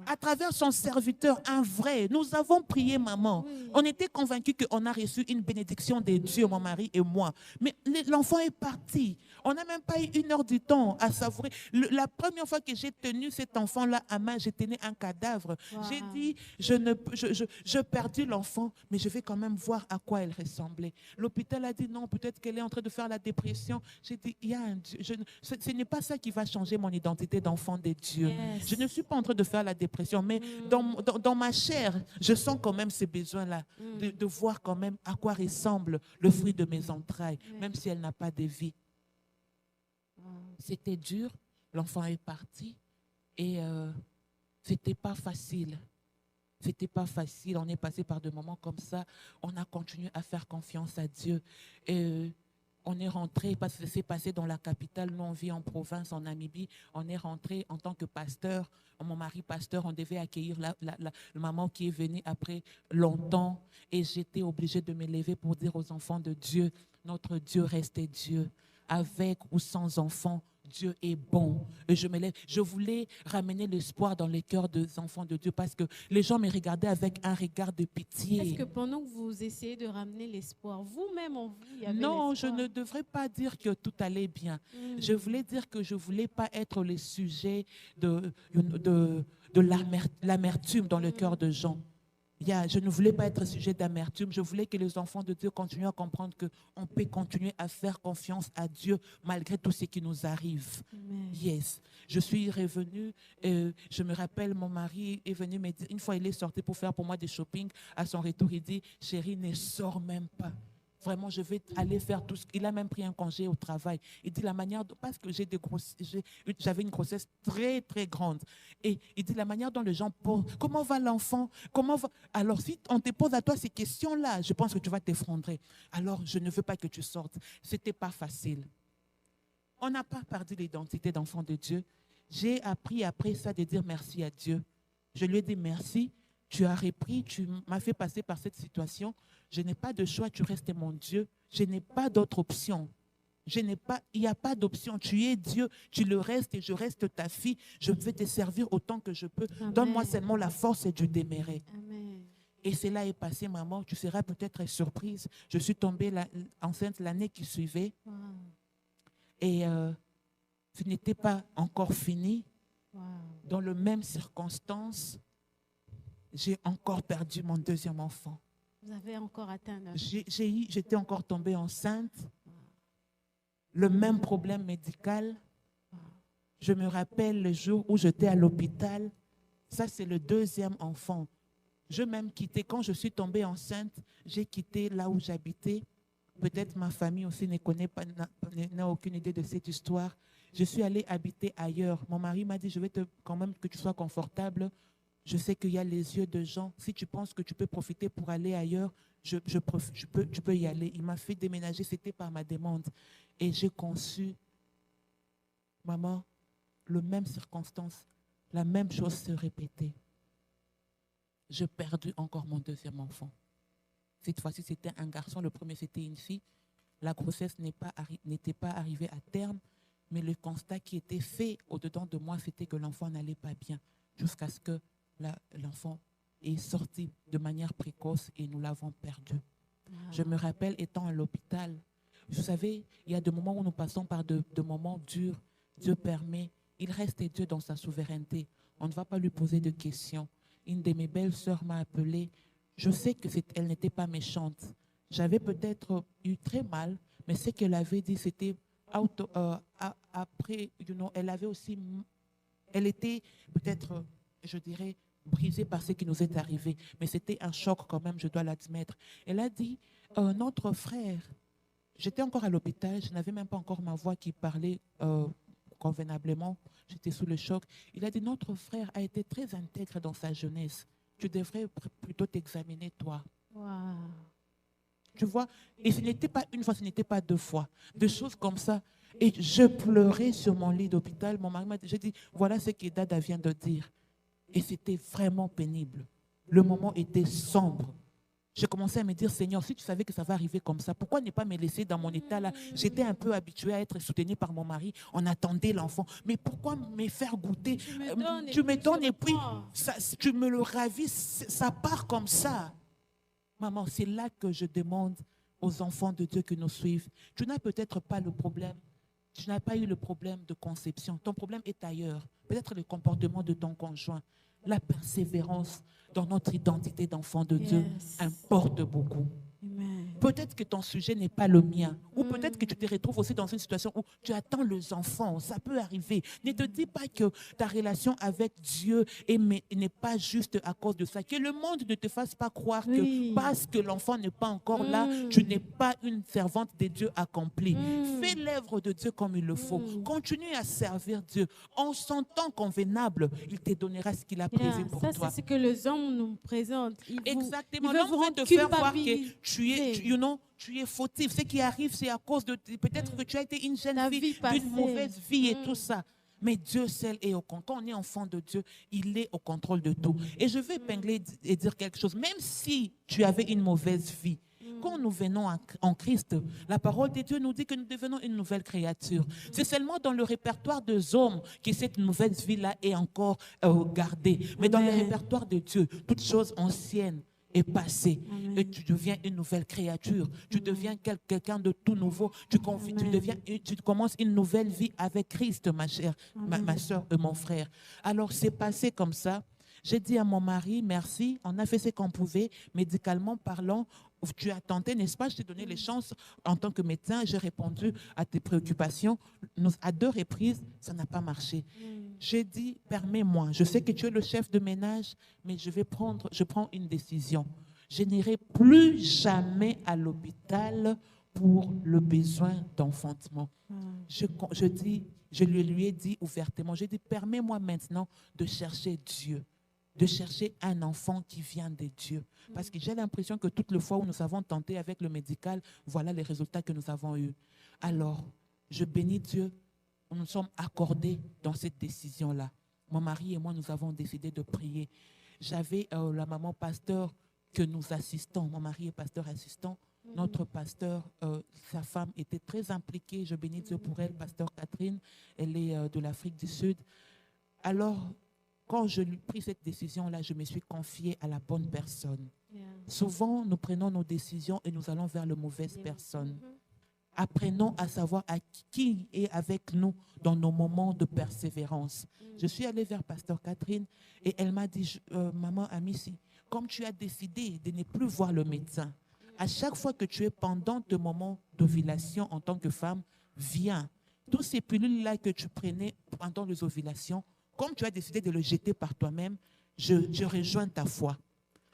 À travers son serviteur, un vrai. Nous avons prié, maman. Oui. On était convaincus qu'on a reçu une bénédiction de Dieu, mon mari et moi. Mais l'enfant est parti. On n'a même pas eu 1 heure du temps à savourer. La première fois que j'ai tenu cet enfant-là à main, j'ai tenu un cadavre. Wow. J'ai dit, je perdis l'enfant, mais je vais quand même voir à quoi elle ressemblait. L'hôpital a dit non, peut-être qu'elle est en train de faire la dépression. J'ai dit, il y a un Dieu. Ce n'est pas ça qui va changer mon identité d'enfant de Dieu. Yes. Je ne suis pas en train de faire la dépression, mais dans ma chair, je sens quand même ce besoin-là de voir quand même à quoi ressemble le fruit de mes entrailles, même si elle n'a pas de vie. C'était dur, l'enfant est parti et c'était pas facile. C'était pas facile, on est passé par des moments comme ça. On a continué à faire confiance à Dieu. On est rentré, parce que c'est passé dans la capitale, nous on vit en province, en Namibie. On est rentré en tant que pasteur, mon mari pasteur, on devait accueillir la maman qui est venue après longtemps. Et j'étais obligée de me lever pour dire aux enfants de Dieu, notre Dieu reste Dieu. Avec ou sans enfants, Dieu est bon. Et je me lève. Je voulais ramener l'espoir dans les cœurs des enfants de Dieu parce que les gens me regardaient avec un regard de pitié. Est-ce que pendant que vous essayez de ramener l'espoir, vous-même en vous, il y avait Non, l'espoir? je ne devrais pas dire que tout allait bien. Je voulais dire que je ne voulais pas être le sujet de l'amertume dans le cœur de gens. Je ne voulais pas être sujet d'amertume. Je voulais que les enfants de Dieu continuent à comprendre qu'on peut continuer à faire confiance à Dieu malgré tout ce qui nous arrive. Amen. Yes. Je suis revenue. Je me rappelle, mon mari est venu me dire, une fois il est sorti pour faire pour moi des shopping, à son retour, il dit, chérie, ne sors même pas. Vraiment, je vais aller faire tout ce qu'il a même pris un congé au travail. Il dit la manière, parce que j'avais une grossesse très, très grande. Et il dit la manière dont les gens posent, comment va l'enfant? Alors, si on te pose à toi ces questions-là, je pense que tu vas t'effondrer. Alors, je ne veux pas que tu sortes. Ce n'était pas facile. On n'a pas perdu l'identité d'enfant de Dieu. J'ai appris après ça de dire merci à Dieu. Je lui ai dit merci. Tu as repris, tu m'as fait passer par cette situation. Je n'ai pas de choix, tu restes mon Dieu. Je n'ai pas d'autre option. Il n'y a pas d'option. Tu es Dieu, tu le restes et je reste ta fille. Je vais te servir autant que je peux. Donne-moi seulement la force et du demeurer. Et cela est passé, maman. Tu seras peut-être surprise. Je suis tombée enceinte l'année qui suivait. Wow. Et ce n'était pas encore fini. Wow. Dans les mêmes circonstances, j'ai encore perdu mon deuxième enfant. Vous avez encore atteint un... J'étais encore tombée enceinte. Le même problème médical. Je me rappelle le jour où j'étais à l'hôpital. Ça, c'est le deuxième enfant. Je même quitté, quand je suis tombée enceinte, j'ai quitté là où j'habitais. Peut-être ma famille aussi n'a aucune idée de cette histoire. Je suis allée habiter ailleurs. Mon mari m'a dit, je vais quand même que tu sois confortable. Je sais qu'il y a les yeux de gens. Si tu penses que tu peux profiter pour aller ailleurs, tu peux y aller. Il m'a fait déménager, c'était par ma demande. Et j'ai conçu, maman, les mêmes circonstances, la même chose se répétait. J'ai perdu encore mon deuxième enfant. Cette fois-ci, c'était un garçon. Le premier, c'était une fille. La grossesse n'était pas arrivée à terme, mais le constat qui était fait au-dedans de moi, c'était que l'enfant n'allait pas bien, jusqu'à ce que l'enfant est sorti de manière précoce et nous l'avons perdu. Wow. Je me rappelle étant à l'hôpital. Vous savez, il y a des moments où nous passons par de moments durs. Dieu permet. Il reste Dieu dans sa souveraineté. On ne va pas lui poser de questions. Une de mes belles-sœurs m'a appelée. Je sais qu'elle n'était pas méchante. J'avais peut-être eu très mal, mais ce qu'elle avait dit, c'était après, elle avait aussi, elle était peut-être, je dirais, brisée par ce qui nous est arrivé. Mais c'était un choc quand même, je dois l'admettre. Elle a dit, notre frère, j'étais encore à l'hôpital, je n'avais même pas encore ma voix qui parlait convenablement, j'étais sous le choc. Il a dit, notre frère a été très intègre dans sa jeunesse. Tu devrais plutôt t'examiner toi. Wow. Tu vois, et ce n'était pas une fois, ce n'était pas deux fois. Des choses comme ça. Et je pleurais sur mon lit d'hôpital. Mon mari m'a dit, j'ai dit, voilà ce que Dada vient de dire. Et c'était vraiment pénible. Le moment était sombre. J'ai commencé à me dire, Seigneur, si tu savais que ça va arriver comme ça, pourquoi ne pas me laisser dans mon état là? J'étais un peu habituée à être soutenue par mon mari. On attendait l'enfant. Mais pourquoi me faire goûter? Tu me donnes et puis ça, tu me le ravis. Ça part comme ça. Maman, c'est là que je demande aux enfants de Dieu que nous suivent. Tu n'as peut-être pas le problème. Tu n'as pas eu le problème de conception. Ton problème est ailleurs. Peut-être le comportement de ton conjoint. La persévérance dans notre identité d'enfant de Dieu importe beaucoup. Amen. Peut-être que ton sujet n'est pas le mien. Ou peut-être que tu te retrouves aussi dans une situation où tu attends les enfants. Ça peut arriver. Ne te dis pas que ta relation avec Dieu n'est pas juste à cause de ça. Que le monde ne te fasse pas croire que parce que l'enfant n'est pas encore là, tu n'es pas une servante de Dieu accomplie. Fais l'œuvre de Dieu comme il le faut. Continue à servir Dieu. En son temps convenable, il te donnera ce qu'il a prévu pour toi. Ça, c'est ce que les hommes nous présentent. Exactement. L'homme veut te faire voir que tu es fautif. Ce qui arrive, c'est à cause de... Peut-être que tu as été une jeune fille d'une mauvaise vie et tout ça. Mais Dieu seul est au contrôle. Quand on est enfant de Dieu, il est au contrôle de tout. Et je vais épingler et dire quelque chose. Même si tu avais une mauvaise vie, quand nous venons en Christ, la parole de Dieu nous dit que nous devenons une nouvelle créature. C'est seulement dans le répertoire des hommes que cette nouvelle vie-là est encore gardée. Mais dans le répertoire de Dieu, toute chose ancienne est passée. Amen. Et tu deviens une nouvelle créature. Tu deviens quelqu'un de tout nouveau. Tu commences une nouvelle vie avec Christ, ma chère, ma soeur et mon frère. Alors, c'est passé comme ça. J'ai dit à mon mari, merci, on a fait ce qu'on pouvait, médicalement parlant. Tu as tenté, n'est-ce pas? Je t'ai donné les chances en tant que médecin. J'ai répondu à tes préoccupations. À 2 reprises, ça n'a pas marché. J'ai dit, permets-moi, je sais que tu es le chef de ménage, mais je prends une décision. Je n'irai plus jamais à l'hôpital pour le besoin d'enfantement. Je lui ai dit ouvertement, j'ai dit, permets-moi maintenant de chercher Dieu, de chercher un enfant qui vient de Dieu. Parce que j'ai l'impression que toutes les fois où nous avons tenté avec le médical, voilà les résultats que nous avons eus. Alors, je bénis Dieu. Nous nous sommes accordés dans cette décision-là. Mon mari et moi, nous avons décidé de prier. J'avais la maman pasteur que nous assistons. Mon mari est pasteur assistant. Notre pasteur, sa femme était très impliquée. Je bénis Dieu pour elle, pasteur Catherine. Elle est de l'Afrique du Sud. Alors, quand je lui ai pris cette décision-là, je me suis confiée à la bonne personne. Souvent, nous prenons nos décisions et nous allons vers la mauvaise personne. Apprenons à savoir à qui est avec nous dans nos moments de persévérance. Je suis allée vers pasteur Catherine et elle m'a dit, maman Amici, comme tu as décidé de ne plus voir le médecin, à chaque fois que tu es pendant tes moments d'ovulation en tant que femme, viens. Tous ces pilules-là que tu prenais pendant les ovulations, comme tu as décidé de le jeter par toi-même, je rejoins ta foi.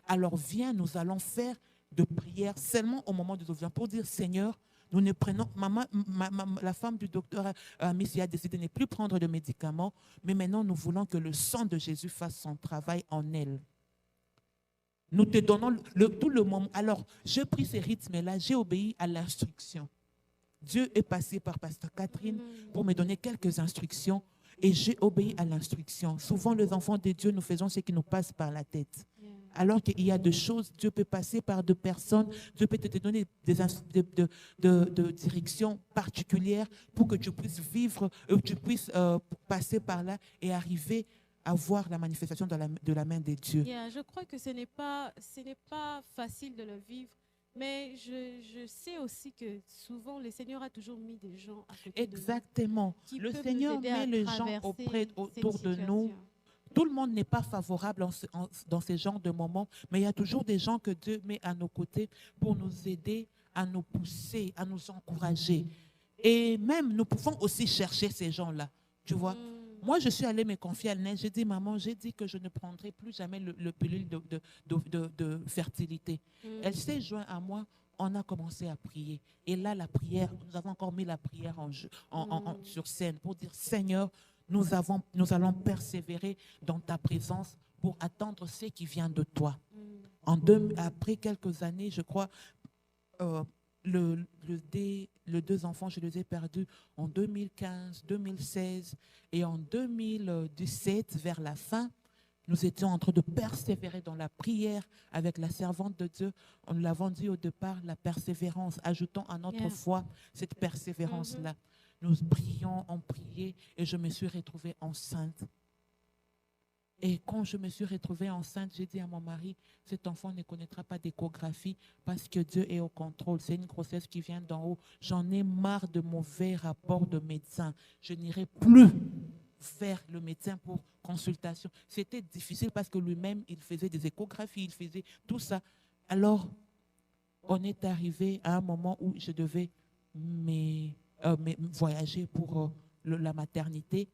Alors viens, nous allons faire de prières seulement au moment des ovulations pour dire, Seigneur, nous ne prenons, la femme du docteur Amici a décidé de ne plus prendre de médicaments, mais maintenant nous voulons que le sang de Jésus fasse son travail en elle. Nous te donnons tout le moment. Alors, j'ai pris ces rythmes-là, j'ai obéi à l'instruction. Dieu est passé par pasteur Catherine pour me donner quelques instructions et j'ai obéi à l'instruction. Souvent, les enfants de Dieu, nous faisons ce qui nous passe par la tête. Alors qu'il y a des choses, Dieu peut passer par deux personnes, Dieu peut te donner de directions particulières pour que tu puisses vivre, tu puisses passer par là et arriver à voir la manifestation de la main de Dieu. Je crois que ce n'est pas facile de le vivre, mais je sais aussi que souvent le Seigneur a toujours mis des gens à côté Exactement. de nous. Le Seigneur met les gens autour de nous. Tout le monde n'est pas favorable dans ce genre de moments, mais il y a toujours des gens que Dieu met à nos côtés pour nous aider, à nous pousser, à nous encourager. Et même, nous pouvons aussi chercher ces gens-là, tu vois. Moi, je suis allée me confier à Nel. J'ai dit, maman, j'ai dit que je ne prendrai plus jamais le pilule de fertilité. Elle s'est jointe à moi. On a commencé à prier. Et là, la prière, nous avons encore mis la prière sur scène pour dire, Seigneur, nous allons persévérer dans ta présence pour attendre ce qui vient de toi. Après quelques années, je crois, les 2 enfants, je les ai perdus en 2015, 2016 et en 2017, vers la fin. Nous étions en train de persévérer dans la prière avec la servante de Dieu. Nous l'avons dit au départ, la persévérance. Ajoutons à notre foi cette persévérance-là. Nous prions, on priait et je me suis retrouvée enceinte. Et quand je me suis retrouvée enceinte, j'ai dit à mon mari, cet enfant ne connaîtra pas d'échographie parce que Dieu est au contrôle. C'est une grossesse qui vient d'en haut. J'en ai marre de mauvais rapports de médecin. Je n'irai plus vers le médecin pour consultation. C'était difficile parce que lui-même, il faisait des échographies, il faisait tout ça. Alors, on est arrivé à un moment où je devais voyager pour la maternité.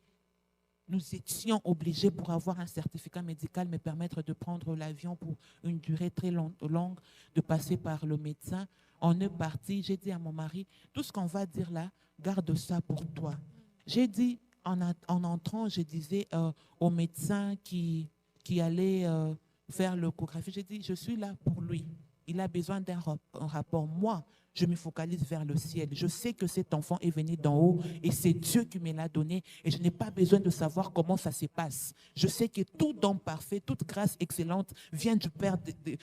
Nous étions obligés, pour avoir un certificat médical, me permettre de prendre l'avion pour une durée très longue, de passer par le médecin. On est parti, j'ai dit à mon mari, tout ce qu'on va dire là, garde ça pour toi. J'ai dit, en entrant, je disais au médecin qui allait faire l'échographie, j'ai dit, je suis là pour lui. il a besoin un rapport. Moi, je me focalise vers le ciel. Je sais que cet enfant est venu d'en haut et c'est Dieu qui me l'a donné et je n'ai pas besoin de savoir comment ça se passe. Je sais que tout don parfait, toute grâce excellente vient du Père, de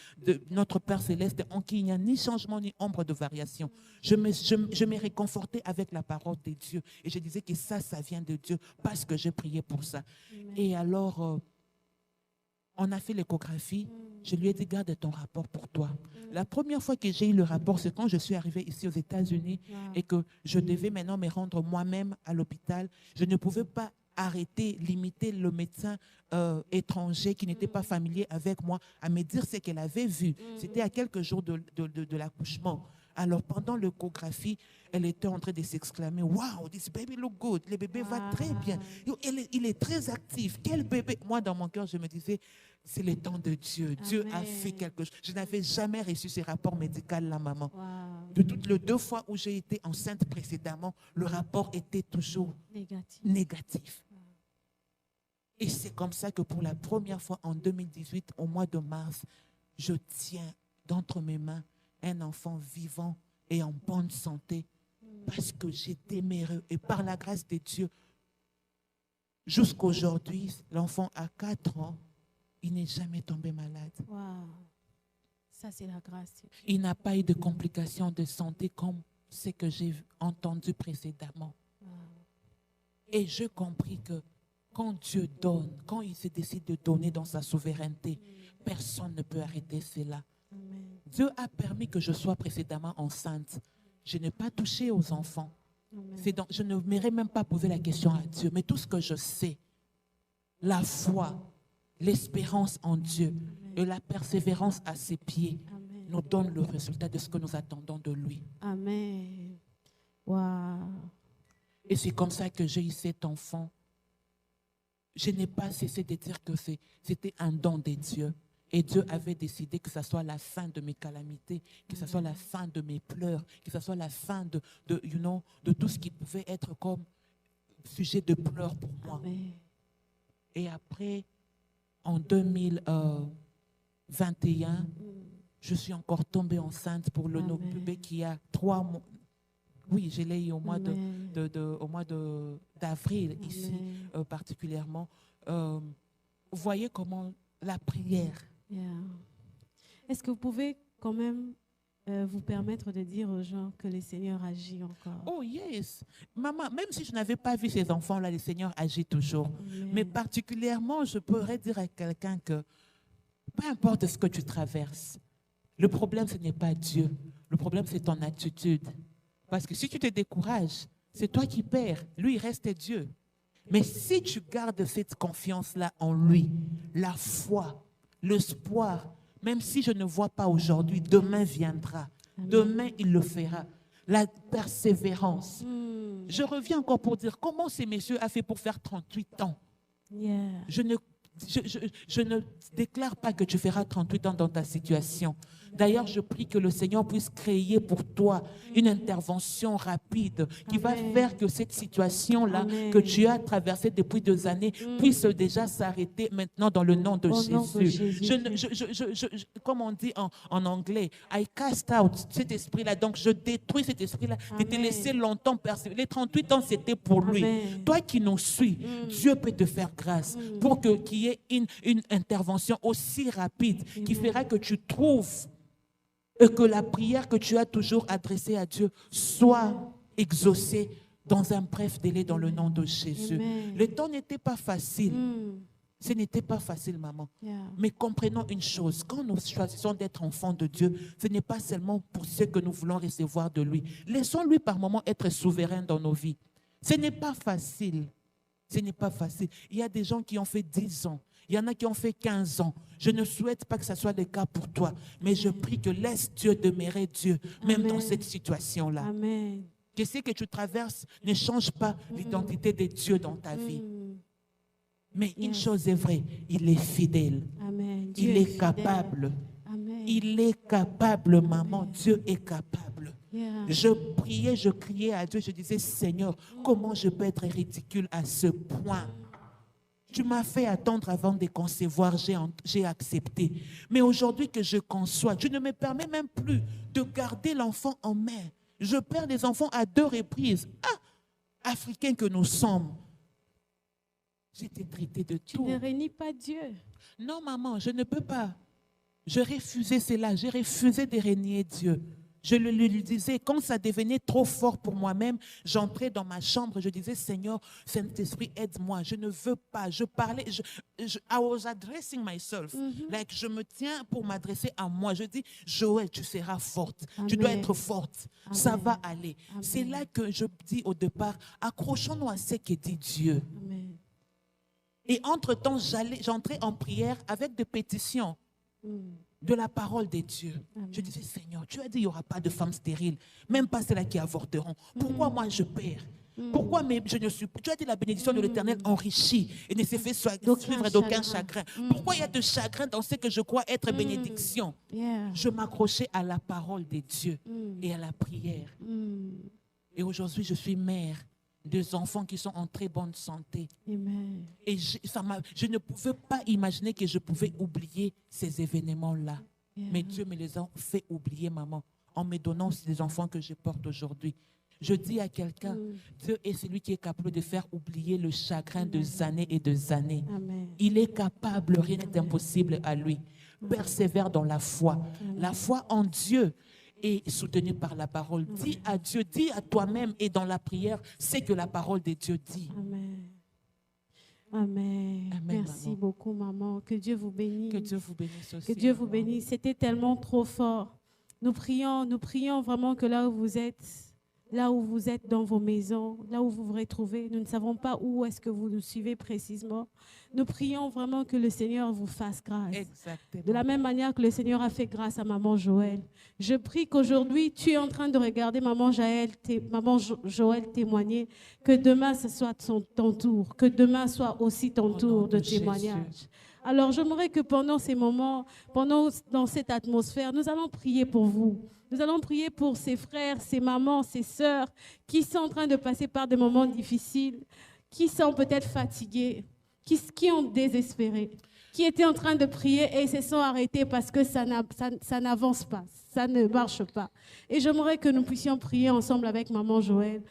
notre Père céleste en qui il n'y a ni changement ni ombre de variation. Je me réconfortais avec la parole de Dieu et je disais que ça vient de Dieu parce que j'ai prié pour ça. Amen. Et alors, on a fait l'échographie. Je lui ai dit, garde ton rapport pour toi. La première fois que j'ai eu le rapport, c'est quand je suis arrivée ici aux États-Unis et que je devais maintenant me rendre moi-même à l'hôpital. Je ne pouvais pas arrêter, limiter le médecin étranger qui n'était pas familier avec moi à me dire ce qu'elle avait vu. C'était à quelques jours de l'accouchement. Alors, pendant l'échographie, elle était en train de s'exclamer, « Wow, this baby look good. Le bébé va très bien. Il est très actif. Quel bébé !» Moi, dans mon cœur, je me disais, c'est le temps de Dieu. Amen. Dieu a fait quelque chose. Je n'avais jamais reçu ces rapports médicaux, là, maman. Wow. De toutes les 2 fois où j'ai été enceinte précédemment, le rapport était toujours négatif. Wow. Et c'est comme ça que pour la première fois en 2018, au mois de mars, je tiens d'entre mes mains un enfant vivant et en bonne santé parce que j'étais heureux. Et par la grâce de Dieu, jusqu'aujourd'hui, l'enfant a 4 ans, il n'est jamais tombé malade. Wow. Ça, c'est la grâce. Il n'a pas eu de complications de santé comme ce que j'ai entendu précédemment. Wow. Et j'ai compris que quand Dieu donne, quand il se décide de donner dans sa souveraineté, personne ne peut arrêter cela. Amen. Dieu a permis que je sois précédemment enceinte. Je n'ai pas touché aux enfants. Je ne m'aurais même pas posé la question à Dieu. Mais tout ce que je sais, la foi, l'espérance en Dieu Amen. et la persévérance à ses pieds Amen. nous donnent le résultat de ce que nous attendons de lui. Amen. Wow. Et c'est comme ça que j'ai eu cet enfant. Je n'ai pas cessé de dire que c'était un don de Dieu. Et Dieu avait décidé que ce soit la fin de mes calamités, que ce soit la fin de mes pleurs, que ce soit la fin de tout ce qui pouvait être comme sujet de pleurs pour moi. Amen. Et après, en 2021, je suis encore tombée enceinte pour le bébé qui a 3 mois. Oui, je l'ai eu au mois d'avril ici, particulièrement. Vous voyez comment la prière. Yeah. Est-ce que vous pouvez quand même vous permettre de dire aux gens que le Seigneur agit encore? Oh yes. Maman, même si je n'avais pas vu ces enfants-là, le Seigneur agit toujours. Amen. Mais particulièrement, je pourrais dire à quelqu'un que peu importe ce que tu traverses, le problème, ce n'est pas Dieu. Le problème, c'est ton attitude. Parce que si tu te décourages, c'est toi qui perds. Lui, il reste Dieu. Mais si tu gardes cette confiance-là en lui, la foi, l'espoir, même si je ne vois pas aujourd'hui, demain viendra. Amen. Demain, il le fera. La persévérance. Je reviens encore pour dire comment ces messieurs ont fait pour faire 38 ans. Yeah. Je ne déclare pas que tu feras 38 ans dans ta situation. D'ailleurs, je prie que le Seigneur puisse créer pour toi une intervention rapide qui va faire que cette situation-là que tu as traversée depuis 2 années puisse déjà s'arrêter maintenant dans le nom de Jésus. Comme on dit en anglais, I cast out cet esprit-là. Donc, je détruis cet esprit-là de te laisser longtemps persévérer. Les 38 ans, c'était pour lui. Amen. Toi qui nous suis, Dieu peut te faire grâce pour qu'il y ait une intervention aussi rapide qui fera que tu trouves et que la prière que tu as toujours adressée à Dieu soit exaucée dans un bref délai dans le nom de Jésus. Amen. Le temps n'était pas facile. Ce n'était pas facile, maman. Yeah. Mais comprenons une chose, quand nous choisissons d'être enfants de Dieu, ce n'est pas seulement pour ce que nous voulons recevoir de lui. Laissons-lui par moments être souverain dans nos vies. Ce n'est pas facile. Ce n'est pas facile. Il y a des gens qui ont fait 10 ans. Il y en a qui ont fait 15 ans. Je ne souhaite pas que ce soit le cas pour toi. Mais je prie que laisse Dieu demeurer Dieu, même Amen. dans cette situation-là. Amen. Que ce que tu traverses ne change pas l'identité de Dieu dans ta vie. Mais une chose est vraie, il est fidèle. Amen. Il est capable. Amen. Il est capable, maman. Dieu est capable. Yeah. Je priais, je criais à Dieu, je disais, Seigneur, comment je peux être ridicule à ce point? Tu m'as fait attendre avant de concevoir, j'ai accepté. Mais aujourd'hui que je conçois, tu ne me permets même plus de garder l'enfant en main. Je perds les enfants à 2 reprises. Ah, Africains que nous sommes. J'étais traitée de tout. Tu ne réunis pas Dieu. Non, maman, je ne peux pas. Je refusais cela. J'ai refusé de régner Dieu. Je lui disais, quand ça devenait trop fort pour moi-même, j'entrais dans ma chambre, je disais, Seigneur, Saint-Esprit, aide-moi. Je ne veux pas. Je parlais, I was addressing myself. Like, je me tiens pour m'adresser à moi. Je dis, Joël, tu seras forte. Amen. Tu dois être forte. Amen. Ça va aller. Amen. C'est là que je dis au départ, accrochons-nous à ce que dit Dieu. Amen. Et entre-temps, j'entrais en prière avec des pétitions de la parole de Dieu. Amen. Je disais, Seigneur, tu as dit qu'il n'y aura pas de femmes stériles, même pas celles qui avorteront. Pourquoi moi je perds? Pourquoi je ne suis pas? Tu as dit la bénédiction de l'Éternel enrichit et ne se fait suivre d'aucun chagrin. Pourquoi il y a de chagrin dans ce que je crois être bénédiction? Je m'accrochais à la parole de Dieu et à la prière. Et aujourd'hui, je suis mère. 2 enfants qui sont en très bonne santé. Amen. Et je ne pouvais pas imaginer que je pouvais oublier ces événements-là. Mais Dieu me les a fait oublier, maman, en me donnant les enfants que je porte aujourd'hui. Je dis à quelqu'un, Dieu est celui qui est capable de faire oublier le chagrin des années et des années. Amen. Il est capable, rien n'est impossible à lui. Persévère dans la foi. La foi en Dieu est soutenue par la parole. Dis à Dieu, dis à toi-même et dans la prière, c'est que la parole de Dieu dit. Amen. Amen. Amen, Merci maman. beaucoup, maman. Que Dieu vous bénisse. Que Dieu vous bénisse aussi. Que Dieu vous maman. bénisse. C'était tellement trop fort. Nous prions vraiment que là où vous êtes dans vos maisons, là où vous vous retrouvez, nous ne savons pas où est-ce que vous nous suivez précisément. Nous prions vraiment que le Seigneur vous fasse grâce. Exactement. De la même manière que le Seigneur a fait grâce à maman Joël. Je prie qu'aujourd'hui, tu es en train de regarder maman Joël témoigner, que demain ce soit ton tour, que demain soit aussi ton tour de témoignage. Jésus. Alors j'aimerais que pendant ces moments, dans cette atmosphère, nous allons prier pour vous. Nous allons prier pour ces frères, ces mamans, ces sœurs qui sont en train de passer par des moments difficiles, qui sont peut-être fatigués, qui ont désespéré, qui étaient en train de prier et se sont arrêtés parce que ça n'avance pas, ça ne marche pas. Et j'aimerais que nous puissions prier ensemble avec maman Joël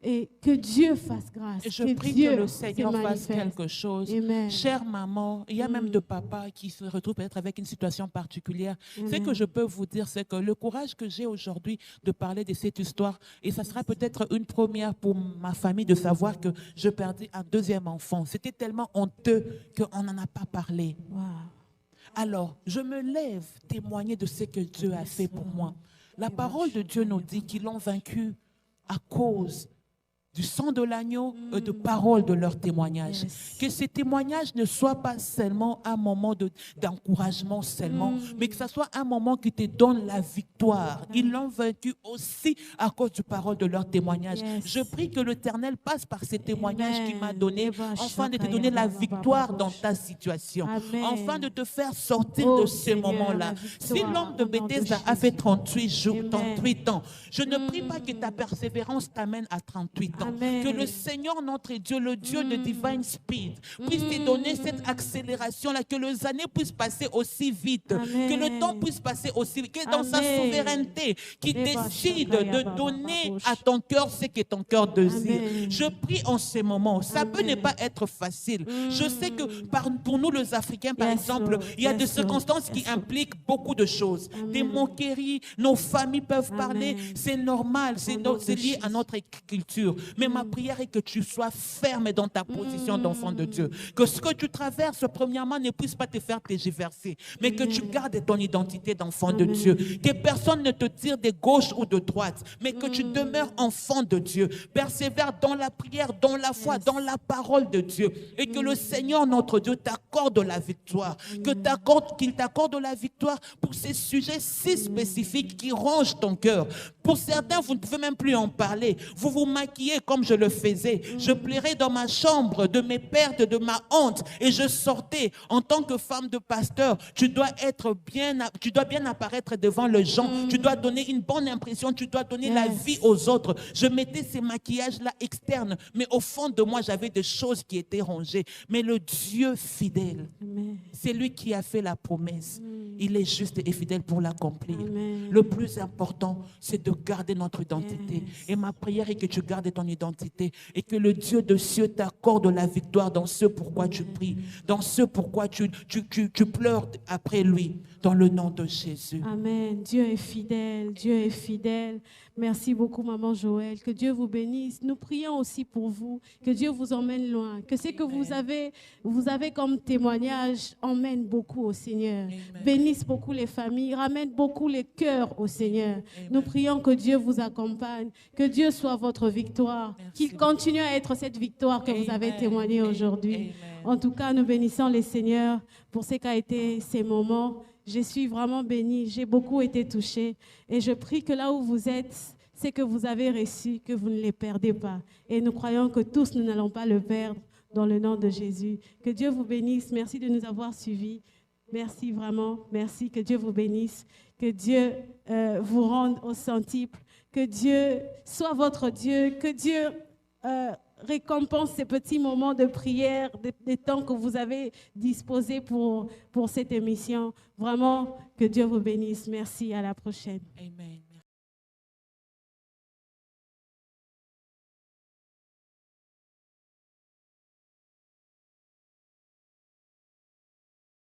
et que Dieu fasse grâce. Je prie que le Seigneur fasse quelque chose. Amen. Chère maman, il y a même de papas qui se retrouvent peut-être avec une situation particulière. Amen. Ce que je peux vous dire, c'est que le courage que j'ai aujourd'hui de parler de cette histoire, et ça sera peut-être une première pour ma famille de savoir que je perdis un 2e enfant. C'était tellement honteux qu'on n'en a pas parlé. Wow. Alors, je me lève témoigner de ce que Dieu a fait pour moi. La parole de Dieu nous dit qu'ils l'ont vaincu à cause du sang de l'agneau et de paroles de leur témoignage. Yes. Que ces témoignages ne soient pas seulement un moment d'encouragement seulement, mais que ce soit un moment qui te donne la victoire. Ils l'ont vaincu aussi à cause du parole de leur témoignage. Yes. Je prie que l'Éternel passe par ces témoignages qu'il m'a donné, Amen. afin de te donner la victoire dans ta situation, Amen. afin de te faire sortir de ce Seigneur, moment-là. la Si victoire, l'homme de au nom de Bethesda a Jésus. fait 38 jours, Amen. 38 ans, je ne prie pas que ta persévérance t'amène à 38 ans. Amen. Que le Seigneur, notre Dieu, le Dieu de Divine Speed, puisse te donner cette accélération-là, que les années puissent passer aussi vite, Amen. que le temps puisse passer aussi vite, que dans sa Amen. souveraineté, qu'il Eba décide shakaya de baba donner babosh. à ton cœur ce que ton cœur désire. Amen. Je prie en ce moment, ça peut ne Amen. pas être facile. Je sais que pour nous les Africains, par Yes, exemple, Lord. il y a des Yes, Lord. circonstances qui Yes, Lord. impliquent beaucoup de choses. Amen. Des moqueries, nos familles peuvent Amen. parler, c'est normal, Au nom de c'est lié à Jésus. notre culture. Mais ma prière est que tu sois ferme dans ta position d'enfant de Dieu. Que ce que tu traverses, premièrement, ne puisse pas te faire tergiverser, mais que tu gardes ton identité d'enfant de Dieu. Que personne ne te tire de gauche ou de droite, mais que tu demeures enfant de Dieu. Persévère dans la prière, dans la foi, dans la parole de Dieu. Et que le Seigneur, notre Dieu, t'accorde la victoire. Qu'il t'accorde la victoire pour ces sujets si spécifiques qui rongent ton cœur. Pour certains, vous ne pouvez même plus en parler. Vous vous maquillez comme je le faisais. Je pleurais dans ma chambre de mes pertes, de ma honte. Et je sortais. En tant que femme de pasteur, tu dois bien apparaître devant les gens. Tu dois donner une bonne impression. Tu dois donner la vie aux autres. Je mettais ces maquillages-là externes. Mais au fond de moi, j'avais des choses qui étaient rongées. Mais le Dieu fidèle, c'est lui qui a fait la promesse. Il est juste et fidèle pour l'accomplir. Le plus important, c'est de garder notre identité. Et ma prière est que tu gardes ton identité et que le Dieu de cieux t'accorde la victoire dans ce pourquoi tu pries, dans ce pourquoi tu pleures après lui, dans le nom de Jésus. Amen. Dieu est fidèle. Dieu est fidèle. Merci beaucoup, Maman Joëlle. Que Dieu vous bénisse. Nous prions aussi pour vous. Que Dieu vous emmène loin. Que ce que vous avez comme témoignage emmène beaucoup au Seigneur. Amen. Bénisse beaucoup les familles. Ramène beaucoup les cœurs au Seigneur. Amen. Nous prions que Dieu vous accompagne. Que Dieu soit votre victoire. Qu'il continue à être cette victoire que vous avez témoignée aujourd'hui. En tout cas, nous bénissons les Seigneurs pour ce qu'a été ces moments. Je suis vraiment bénie, j'ai beaucoup été touchée et je prie que là où vous êtes, c'est que vous avez reçu, que vous ne les perdez pas. Et nous croyons que tous, nous n'allons pas le perdre dans le nom de Jésus. Que Dieu vous bénisse. Merci de nous avoir suivis. Merci vraiment. Merci. Que Dieu vous bénisse. Que Dieu vous rende au centuple. Que Dieu soit votre Dieu. Que Dieu récompense ces petits moments de prière, des temps que vous avez disposés pour cette émission. Vraiment, que Dieu vous bénisse. Merci, à la prochaine. Amen.